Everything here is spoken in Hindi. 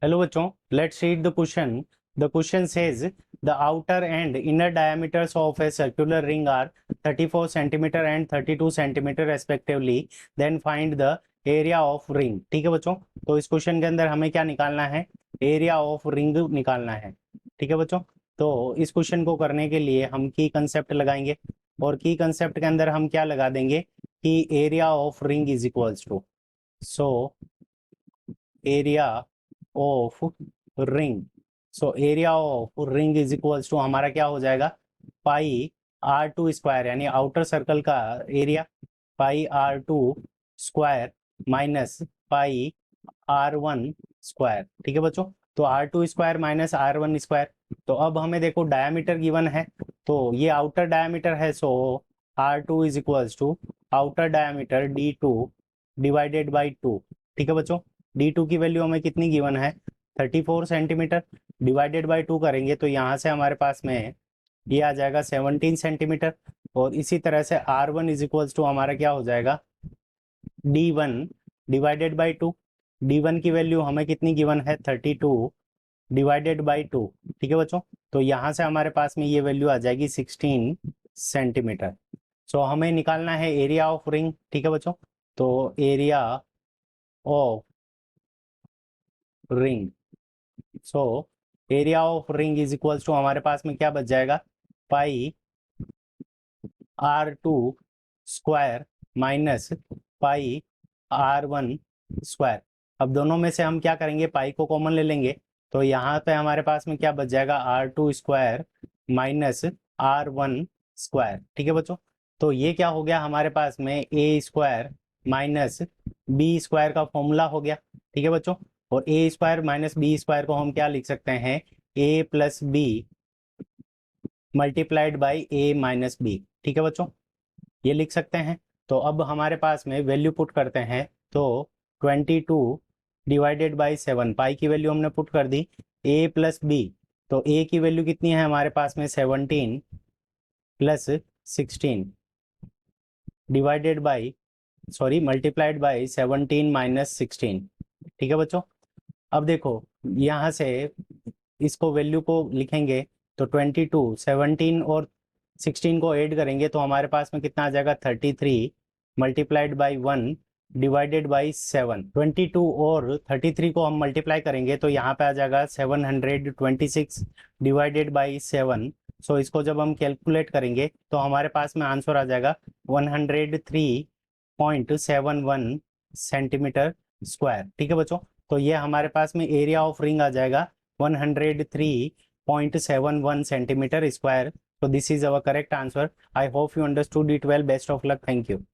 हेलो बच्चों, let's read the question. The question says the outer and inner diameters of a circular ring are 34 centimeter and 32 centimeter respectively. Then find the area of ring. ठीक है बच्चों, तो इस क्वेश्चन के अंदर हमें क्या निकालना है? एरिया ऑफ रिंग निकालना है. ठीक है बच्चों, तो इस क्वेश्चन को करने के लिए हम की कंसेप्ट लगाएंगे और की कंसेप्ट के अंदर हम क्या लगा देंगे कि area of ring is equals to, so area of ring, so area of ring is equals to हमारा क्या हो जाएगा? पाई R2 स्क्वायर, यानी आउटर सर्कल का area pi R2 square minus pi R1 square. ठीक है बच्चों, तो R2 square minus R1 square. तो अब हमें देखो डायमीटर गिवन है, तो ये आउटर डायमीटर है, so R2 is equals to outer diameter D2 divided by 2. ठीक है बच्चों, D2 की वैल्यू हमें कितनी गिवन है? 34 सेंटीमीटर. डिवाइडेड बाई 2 करेंगे तो यहाँ से हमारे पास में ये आ जाएगा 17 सेंटीमीटर. और इसी तरह से R1 इज इक्वल्स टू हमारा क्या हो जाएगा? D1 divided by 2. D1 की वैल्यू हमें कितनी गिवन है? 32 डिवाइडेड बाई 2. ठीक है बच्चों, तो यहाँ से हमारे पास में ये वैल्यू आ जाएगी 16 सेंटीमीटर. सो हमें निकालना है एरिया ऑफ रिंग. ठीक है बच्चों, तो area of ring, so area of ring is equals to हमारे पास में क्या बच जाएगा? Pi R2 square minus pi R1 square. अब दोनों में से हम क्या करेंगे? पाई को कॉमन ले लेंगे, तो यहाँ पे हमारे पास में क्या बच जाएगा? R2 square minus R1 square. ठीक है बच्चों, तो ये क्या हो गया हमारे पास में? A square minus b square का फॉर्मूला हो गया. ठीक है बच्चों, और a square minus b square को हम क्या लिख सकते हैं? A plus b multiplied by a minus b. ठीक है बच्चों, ये लिख सकते हैं. तो अब हमारे पास में वैल्यू पुट करते हैं, तो 22 डिवाइडेड बाई 7, पाई की वैल्यू हमने पुट कर दी. ए प्लस बी, तो ए की वैल्यू कितनी है हमारे पास में? 17 plus 16 divided by, sorry multiplied by 17 minus 16. ठीक है बच्चों, अब देखो यहाँ से इसको वैल्यू को लिखेंगे तो 22, 17 और 16 को ऐड करेंगे तो हमारे पास में कितना आ जाएगा? 33 मल्टीप्लाइड बाई 1 डिवाइडेड बाई 7. 22 और 33 को हम मल्टीप्लाई करेंगे तो यहाँ पे आ जाएगा 726 डिवाइडेड बाई 7. सो इसको जब हम कैलकुलेट करेंगे तो हमारे पास में आंसर आ जाएगा 103.71 सेंटीमीटर स्क्वायर. ठीक है बच्चों, तो ये हमारे पास में एरिया ऑफ रिंग आ जाएगा 103.71 centimetre square. So this is our correct answer. I hope you understood it well. Best of luck. Thank you.